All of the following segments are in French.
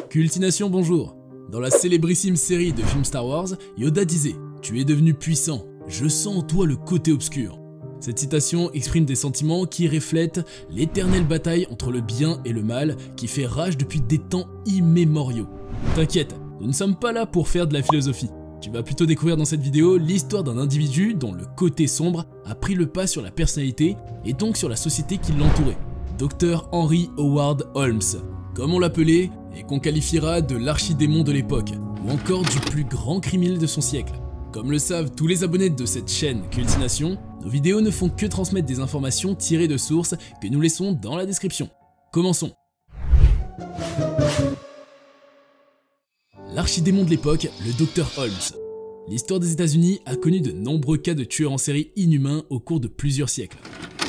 Cultination, bonjour. Dans la célébrissime série de films Star Wars, Yoda disait « Tu es devenu puissant, je sens en toi le côté obscur ». Cette citation exprime des sentiments qui reflètent l'éternelle bataille entre le bien et le mal qui fait rage depuis des temps immémoriaux. T'inquiète, nous ne sommes pas là pour faire de la philosophie. Tu vas plutôt découvrir dans cette vidéo l'histoire d'un individu dont le côté sombre a pris le pas sur la personnalité et donc sur la société qui l'entourait. Dr Henry Howard Holmes, comme on l'appelait et qu'on qualifiera de l'archidémon de l'époque, ou encore du plus grand criminel de son siècle. Comme le savent tous les abonnés de cette chaîne Cultination, nos vidéos ne font que transmettre des informations tirées de sources que nous laissons dans la description. Commençons. L'archidémon de l'époque, le Dr Holmes. L'histoire des États-Unis a connu de nombreux cas de tueurs en série inhumains au cours de plusieurs siècles.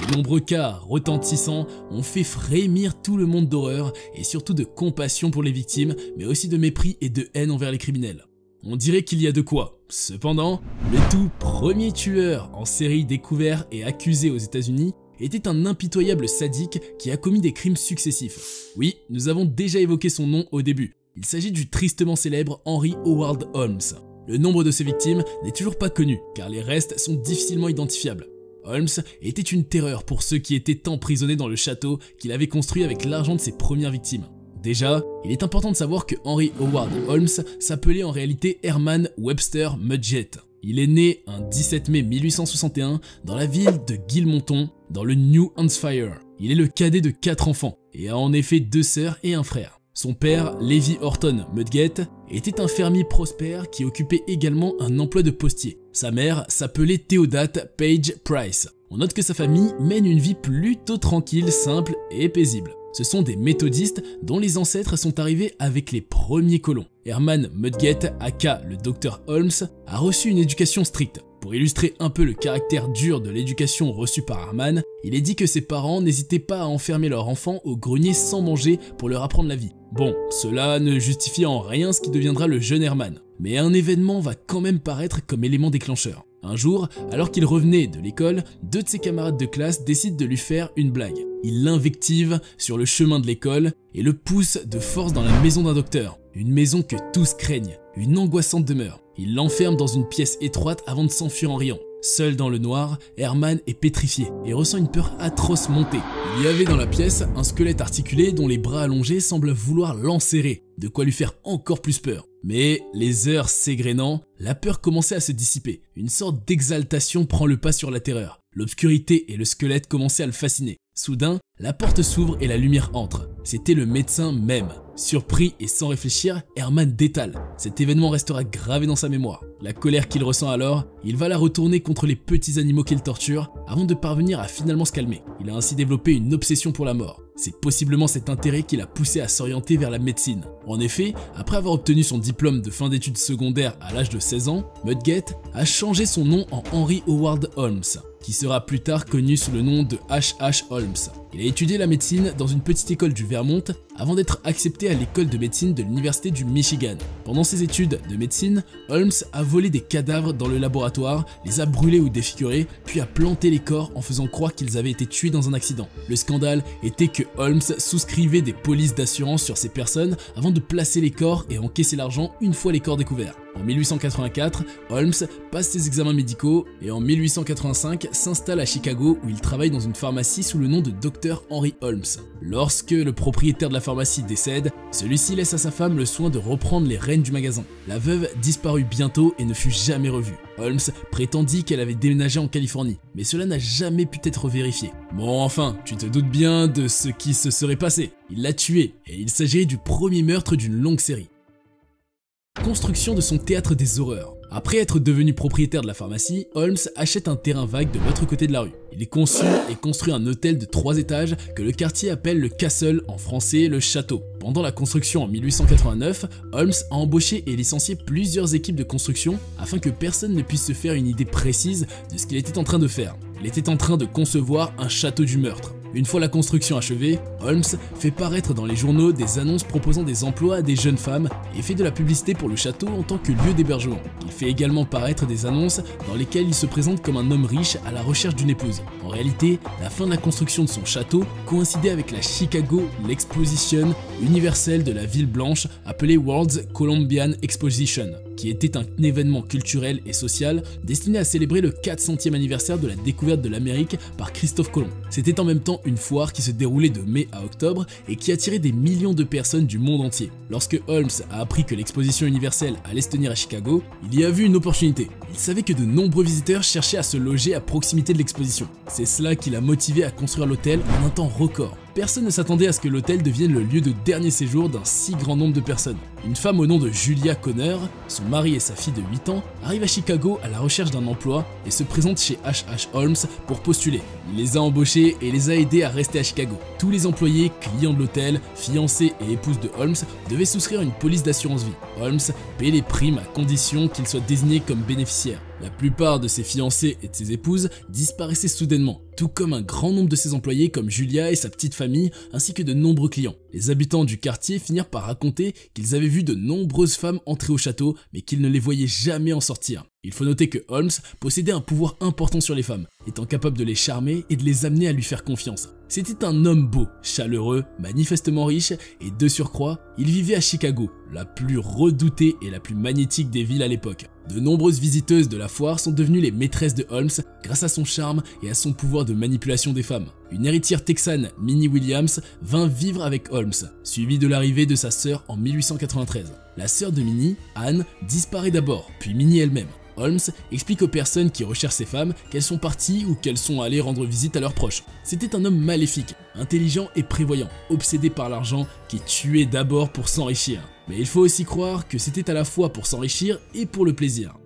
De nombreux cas retentissants ont fait frémir tout le monde d'horreur et surtout de compassion pour les victimes, mais aussi de mépris et de haine envers les criminels. On dirait qu'il y a de quoi. Cependant, le tout premier tueur en série découvert et accusé aux États-Unis était un impitoyable sadique qui a commis des crimes successifs. Oui, nous avons déjà évoqué son nom au début. Il s'agit du tristement célèbre Henry Howard Holmes. Le nombre de ses victimes n'est toujours pas connu, car les restes sont difficilement identifiables. Holmes était une terreur pour ceux qui étaient emprisonnés dans le château qu'il avait construit avec l'argent de ses premières victimes. Déjà, il est important de savoir que Henry Howard Holmes s'appelait en réalité Herman Webster Mudgett. Il est né un 17 mai 1861 dans la ville de Gilmonton, dans le New Hampshire. Il est le cadet de 4 enfants et a en effet 2 sœurs et un frère. Son père, Levi Horton Mudgett, était un fermier prospère qui occupait également un emploi de postier. Sa mère s'appelait Theodate Page Price. On note que sa famille mène une vie plutôt tranquille, simple et paisible. Ce sont des méthodistes dont les ancêtres sont arrivés avec les premiers colons. Herman Mudgett, aka le Dr Holmes, a reçu une éducation stricte. Pour illustrer un peu le caractère dur de l'éducation reçue par Herman, il est dit que ses parents n'hésitaient pas à enfermer leur enfant au grenier sans manger pour leur apprendre la vie. Bon, cela ne justifie en rien ce qui deviendra le jeune Herman, mais un événement va quand même paraître comme élément déclencheur. Un jour, alors qu'il revenait de l'école, 2 de ses camarades de classe décident de lui faire une blague. Ils l'invectivent sur le chemin de l'école et le poussent de force dans la maison d'un docteur. Une maison que tous craignent, une angoissante demeure. Ils l'enferment dans une pièce étroite avant de s'enfuir en riant. Seul dans le noir, Herman est pétrifié et ressent une peur atroce monter. Il y avait dans la pièce un squelette articulé dont les bras allongés semblent vouloir l'enserrer, de quoi lui faire encore plus peur. Mais les heures s'égrénant, la peur commençait à se dissiper. Une sorte d'exaltation prend le pas sur la terreur. L'obscurité et le squelette commençaient à le fasciner. Soudain, la porte s'ouvre et la lumière entre. C'était le médecin même. Surpris et sans réfléchir, Herman détale. Cet événement restera gravé dans sa mémoire. La colère qu'il ressent alors, il va la retourner contre les petits animaux qu'il torture avant de parvenir à finalement se calmer. Il a ainsi développé une obsession pour la mort. C'est possiblement cet intérêt qui l'a poussé à s'orienter vers la médecine. En effet, après avoir obtenu son diplôme de fin d'études secondaires à l'âge de 16 ans, Mudgett a changé son nom en Henry Howard Holmes, qui sera plus tard connu sous le nom de H.H. Holmes. Il a étudié la médecine dans une petite école du Vermont avant d'être accepté à l'école de médecine de l'université du Michigan. Pendant ses études de médecine, Holmes a volé des cadavres dans le laboratoire, les a brûlés ou défigurés, puis a planté les corps en faisant croire qu'ils avaient été tués dans un accident. Le scandale était que Holmes souscrivait des polices d'assurance sur ces personnes avant de placer les corps et encaisser l'argent une fois les corps découverts. En 1884, Holmes passe ses examens médicaux et en 1885 s'installe à Chicago où il travaille dans une pharmacie sous le nom de Dr Henry Holmes. Lorsque le propriétaire de la pharmacie décède, celui-ci laisse à sa femme le soin de reprendre les rênes du magasin. La veuve disparut bientôt et ne fut jamais revue. Holmes prétendit qu'elle avait déménagé en Californie, mais cela n'a jamais pu être vérifié. Bon, enfin, tu te doutes bien de ce qui se serait passé. Il l'a tuée et il s'agirait du premier meurtre d'une longue série. Construction de son théâtre des horreurs. Après être devenu propriétaire de la pharmacie, Holmes achète un terrain vague de l'autre côté de la rue. Il est conçu et construit un hôtel de 3 étages que le quartier appelle le Castle, en français le château. Pendant la construction en 1889, Holmes a embauché et licencié plusieurs équipes de construction afin que personne ne puisse se faire une idée précise de ce qu'il était en train de faire. Il était en train de concevoir un château du meurtre. Une fois la construction achevée, Holmes fait paraître dans les journaux des annonces proposant des emplois à des jeunes femmes et fait de la publicité pour le château en tant que lieu d'hébergement. Il fait également paraître des annonces dans lesquelles il se présente comme un homme riche à la recherche d'une épouse. En réalité, la fin de la construction de son château coïncidait avec la Chicago l'Exposition universelle de la ville blanche appelée World's Columbian Exposition, qui était un événement culturel et social destiné à célébrer le 400e anniversaire de la découverte de l'Amérique par Christophe Colomb. C'était en même temps une foire qui se déroulait de mai à octobre et qui attirait des millions de personnes du monde entier. Lorsque Holmes a appris que l'exposition universelle allait se tenir à Chicago, il y a vu une opportunité. Il savait que de nombreux visiteurs cherchaient à se loger à proximité de l'exposition. C'est cela qui l'a motivé à construire l'hôtel en un temps record. Personne ne s'attendait à ce que l'hôtel devienne le lieu de dernier séjour d'un si grand nombre de personnes. Une femme au nom de Julia Conner, son mari et sa fille de 8 ans, arrive à Chicago à la recherche d'un emploi et se présente chez H.H. Holmes pour postuler. Il les a embauchés et les a aidés à rester à Chicago. Tous les employés, clients de l'hôtel, fiancés et épouses de Holmes devaient souscrire une police d'assurance vie. Holmes payait les primes à condition qu'ils soient désignés comme bénéficiaires. La plupart de ses fiancés et de ses épouses disparaissaient soudainement, tout comme un grand nombre de ses employés comme Julia et sa petite famille, ainsi que de nombreux clients. Les habitants du quartier finirent par raconter qu'ils avaient vu de nombreuses femmes entrer au château, mais qu'ils ne les voyaient jamais en sortir. Il faut noter que Holmes possédait un pouvoir important sur les femmes, étant capable de les charmer et de les amener à lui faire confiance. C'était un homme beau, chaleureux, manifestement riche, et de surcroît, il vivait à Chicago, la plus redoutée et la plus magnétique des villes à l'époque. De nombreuses visiteuses de la foire sont devenues les maîtresses de Holmes grâce à son charme et à son pouvoir de manipulation des femmes. Une héritière texane, Minnie Williams, vint vivre avec Holmes, suivie de l'arrivée de sa sœur en 1893. La sœur de Minnie, Anne, disparaît d'abord, puis Minnie elle-même. Holmes explique aux personnes qui recherchent ces femmes qu'elles sont parties ou qu'elles sont allées rendre visite à leurs proches. C'était un homme maléfique, intelligent et prévoyant, obsédé par l'argent, qui tuait d'abord pour s'enrichir. Mais il faut aussi croire que c'était à la fois pour s'enrichir et pour le plaisir.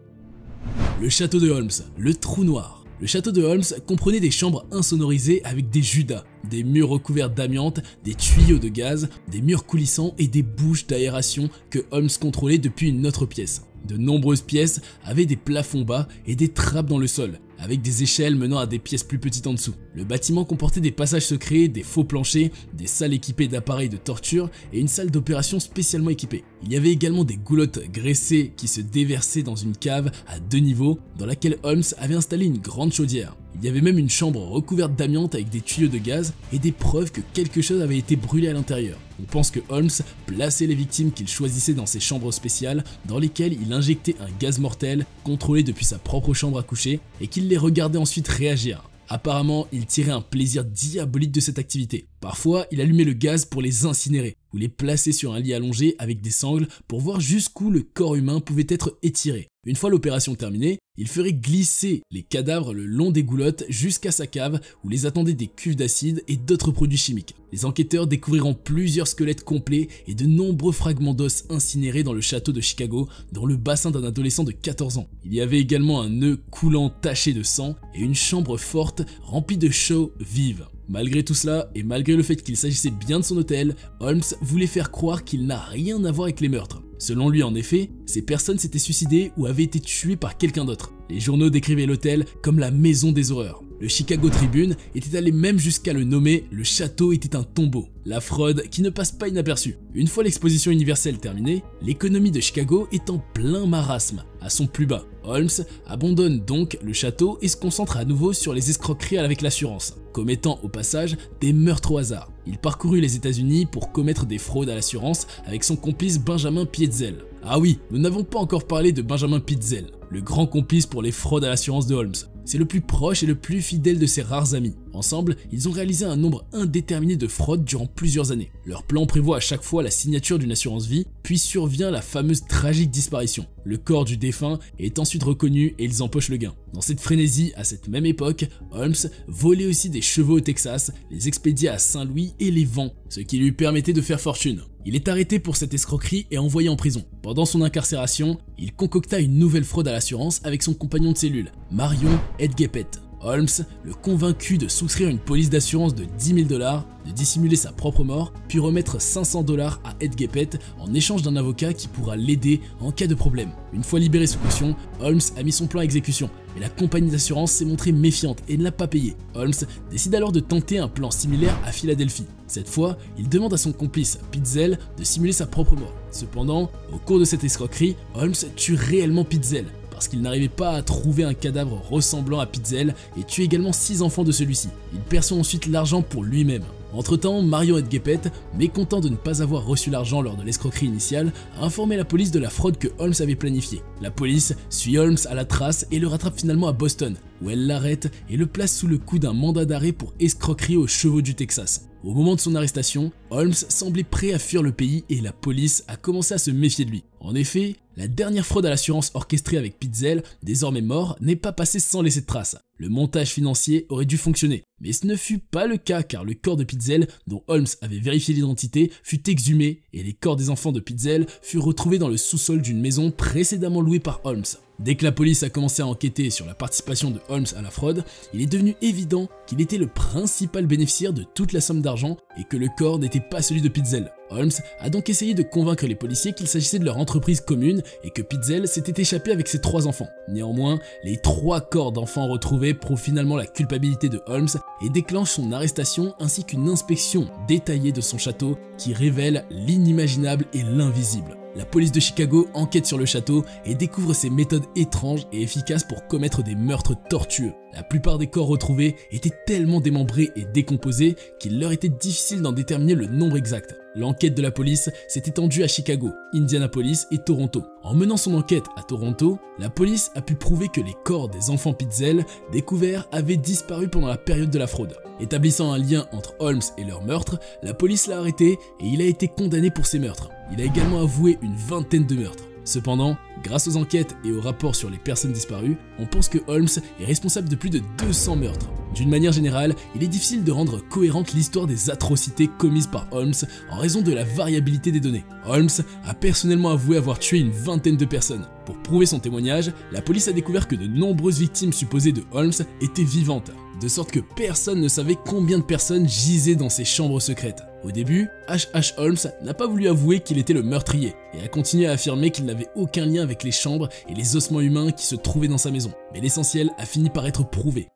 Le château de Holmes, le trou noir. Le château de Holmes comprenait des chambres insonorisées avec des judas, des murs recouverts d'amiante, des tuyaux de gaz, des murs coulissants et des bouches d'aération que Holmes contrôlait depuis une autre pièce. De nombreuses pièces avaient des plafonds bas et des trappes dans le sol, avec des échelles menant à des pièces plus petites en dessous. Le bâtiment comportait des passages secrets, des faux planchers, des salles équipées d'appareils de torture et une salle d'opération spécialement équipée. Il y avait également des goulottes graissées qui se déversaient dans une cave à 2 niveaux dans laquelle Holmes avait installé une grande chaudière. Il y avait même une chambre recouverte d'amiante avec des tuyaux de gaz et des preuves que quelque chose avait été brûlé à l'intérieur. On pense que Holmes plaçait les victimes qu'il choisissait dans ces chambres spéciales dans lesquelles il injectait un gaz mortel contrôlé depuis sa propre chambre à coucher et qu'il les regardait ensuite réagir. Apparemment, il tirait un plaisir diabolique de cette activité. Parfois, il allumait le gaz pour les incinérer ou les placer sur un lit allongé avec des sangles pour voir jusqu'où le corps humain pouvait être étiré. Une fois l'opération terminée, il ferait glisser les cadavres le long des goulottes jusqu'à sa cave où les attendaient des cuves d'acide et d'autres produits chimiques. Les enquêteurs découvriront plusieurs squelettes complets et de nombreux fragments d'os incinérés dans le château de Chicago, dans le bassin d'un adolescent de 14 ans. Il y avait également un nœud coulant taché de sang et une chambre forte remplie de chaux vives. Malgré tout cela, et malgré le fait qu'il s'agissait bien de son hôtel, Holmes voulait faire croire qu'il n'a rien à voir avec les meurtres. Selon lui en effet, ces personnes s'étaient suicidées ou avaient été tuées par quelqu'un d'autre. Les journaux décrivaient l'hôtel comme la maison des horreurs. Le Chicago Tribune était allé même jusqu'à le nommer « Le château était un tombeau ». La fraude qui ne passe pas inaperçue. Une fois l'exposition universelle terminée, l'économie de Chicago est en plein marasme, à son plus bas. Holmes abandonne donc le château et se concentre à nouveau sur les escroqueries avec l'assurance, commettant au passage des meurtres au hasard. Il parcourut les États-Unis pour commettre des fraudes à l'assurance avec son complice Benjamin Pietzel. Ah oui, nous n'avons pas encore parlé de Benjamin Pietzel, le grand complice pour les fraudes à l'assurance de Holmes. C'est le plus proche et le plus fidèle de ses rares amis. Ensemble, ils ont réalisé un nombre indéterminé de fraudes durant plusieurs années. Leur plan prévoit à chaque fois la signature d'une assurance vie, puis survient la fameuse tragique disparition. Le corps du défunt est ensuite reconnu et ils empochent le gain. Dans cette frénésie, à cette même époque, Holmes volait aussi des chevaux au Texas, les expédiait à Saint-Louis et les vend, ce qui lui permettait de faire fortune. Il est arrêté pour cette escroquerie et envoyé en prison. Pendant son incarcération, il concocta une nouvelle fraude à l'assurance avec son compagnon de cellule, Marion Edgepet. Holmes le convaincu de souscrire une police d'assurance de 10 000 $, de dissimuler sa propre mort, puis remettre 500 $ à Edgepet en échange d'un avocat qui pourra l'aider en cas de problème. Une fois libéré sous caution, Holmes a mis son plan à exécution, mais la compagnie d'assurance s'est montrée méfiante et ne l'a pas payé. Holmes décide alors de tenter un plan similaire à Philadelphie. Cette fois, il demande à son complice Pietzel de simuler sa propre mort. Cependant, au cours de cette escroquerie, Holmes tue réellement Pietzel, parce qu'il n'arrivait pas à trouver un cadavre ressemblant à Pitzel et tue également 6 enfants de celui-ci. Il perçoit ensuite l'argent pour lui-même. Entre-temps, Marion Hedgepeth, mécontent de ne pas avoir reçu l'argent lors de l'escroquerie initiale, a informé la police de la fraude que Holmes avait planifiée. La police suit Holmes à la trace et le rattrape finalement à Boston, où elle l'arrête et le place sous le coup d'un mandat d'arrêt pour escroquerie aux chevaux du Texas. Au moment de son arrestation, Holmes semblait prêt à fuir le pays et la police a commencé à se méfier de lui. En effet, la dernière fraude à l'assurance orchestrée avec Pitzel, désormais mort, n'est pas passée sans laisser de traces. Le montage financier aurait dû fonctionner, mais ce ne fut pas le cas car le corps de Pitzel, dont Holmes avait vérifié l'identité, fut exhumé et les corps des enfants de Pitzel furent retrouvés dans le sous-sol d'une maison précédemment louée par Holmes. Dès que la police a commencé à enquêter sur la participation de Holmes à la fraude, il est devenu évident qu'il était le principal bénéficiaire de toute la somme d'argent et que le corps n'était pas celui de Pitzel. Holmes a donc essayé de convaincre les policiers qu'il s'agissait de leur entreprise commune et que Pitzel s'était échappé avec ses 3 enfants. Néanmoins, les 3 corps d'enfants retrouvés prouvent finalement la culpabilité de Holmes et déclenchent son arrestation ainsi qu'une inspection détaillée de son château qui révèle l'inimaginable et l'invisible. La police de Chicago enquête sur le château et découvre ses méthodes étranges et efficaces pour commettre des meurtres tortueux. La plupart des corps retrouvés étaient tellement démembrés et décomposés qu'il leur était difficile d'en déterminer le nombre exact. L'enquête de la police s'est étendue à Chicago, Indianapolis et Toronto. En menant son enquête à Toronto, la police a pu prouver que les corps des enfants Pitzel découverts avaient disparu pendant la période de la fraude. Établissant un lien entre Holmes et leur meurtre, la police l'a arrêté et il a été condamné pour ces meurtres. Il a également avoué une vingtaine de meurtres. Cependant, grâce aux enquêtes et aux rapports sur les personnes disparues, on pense que Holmes est responsable de plus de 200 meurtres. D'une manière générale, il est difficile de rendre cohérente l'histoire des atrocités commises par Holmes en raison de la variabilité des données. Holmes a personnellement avoué avoir tué une vingtaine de personnes. Pour prouver son témoignage, la police a découvert que de nombreuses victimes supposées de Holmes étaient vivantes, de sorte que personne ne savait combien de personnes gisaient dans ces chambres secrètes. Au début, H.H. Holmes n'a pas voulu avouer qu'il était le meurtrier et a continué à affirmer qu'il n'avait aucun lien avec les chambres et les ossements humains qui se trouvaient dans sa maison. Mais l'essentiel a fini par être prouvé.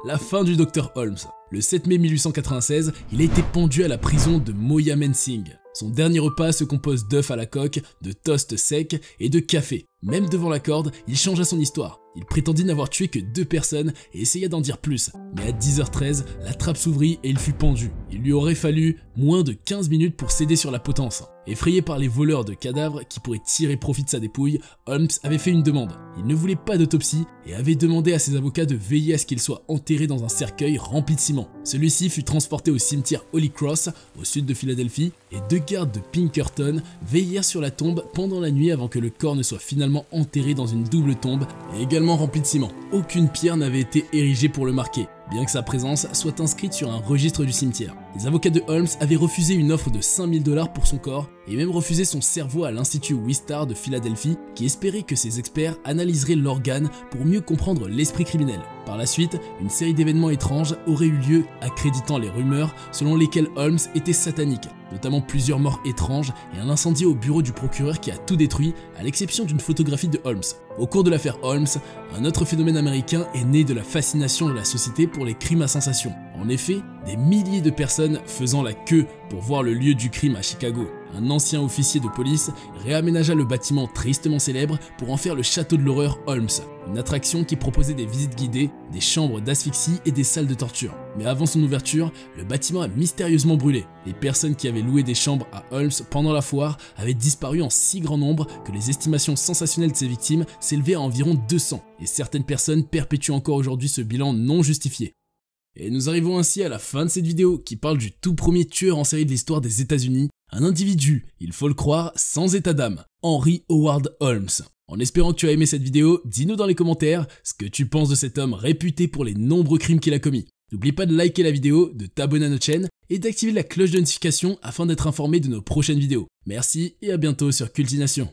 La fin du Dr Holmes. Le 7 mai 1896, il a été pendu à la prison de Moyamensing. Singh. Son dernier repas se compose d'œufs à la coque, de toast secs et de café. Même devant la corde, il changea son histoire. Il prétendit n'avoir tué que 2 personnes et essaya d'en dire plus. Mais à 10h13, la trappe s'ouvrit et il fut pendu. Il lui aurait fallu moins de 15 minutes pour céder sur la potence. Effrayé par les voleurs de cadavres qui pourraient tirer profit de sa dépouille, Holmes avait fait une demande. Il ne voulait pas d'autopsie et avait demandé à ses avocats de veiller à ce qu'il soit enterré dans un cercueil rempli de ciment. Celui-ci fut transporté au cimetière Holy Cross, au sud de Philadelphie, et 2 gardes de Pinkerton veillèrent sur la tombe pendant la nuit avant que le corps ne soit finalement enterré dans une double tombe et également remplie de ciment. Aucune pierre n'avait été érigée pour le marquer, bien que sa présence soit inscrite sur un registre du cimetière. Les avocats de Holmes avaient refusé une offre de 5000 $ pour son corps et même refusé son cerveau à l'Institut Wistar de Philadelphie qui espérait que ses experts analyseraient l'organe pour mieux comprendre l'esprit criminel. Par la suite, une série d'événements étranges aurait eu lieu accréditant les rumeurs selon lesquelles Holmes était satanique, notamment plusieurs morts étranges et un incendie au bureau du procureur qui a tout détruit à l'exception d'une photographie de Holmes. Au cours de l'affaire Holmes, un autre phénomène américain est né de la fascination de la société pour les crimes à sensation. En effet, des milliers de personnes faisant la queue pour voir le lieu du crime à Chicago. Un ancien officier de police réaménagea le bâtiment tristement célèbre pour en faire le château de l'horreur Holmes, une attraction qui proposait des visites guidées, des chambres d'asphyxie et des salles de torture. Mais avant son ouverture, le bâtiment a mystérieusement brûlé. Les personnes qui avaient loué des chambres à Holmes pendant la foire avaient disparu en si grand nombre que les estimations sensationnelles de ces victimes s'élevaient à environ 200, et certaines personnes perpétuent encore aujourd'hui ce bilan non justifié. Et nous arrivons ainsi à la fin de cette vidéo qui parle du tout premier tueur en série de l'histoire des États-Unis, un individu, il faut le croire, sans état d'âme, Henry Howard Holmes. En espérant que tu as aimé cette vidéo, dis-nous dans les commentaires ce que tu penses de cet homme réputé pour les nombreux crimes qu'il a commis. N'oublie pas de liker la vidéo, de t'abonner à notre chaîne et d'activer la cloche de notification afin d'être informé de nos prochaines vidéos. Merci et à bientôt sur Cultination.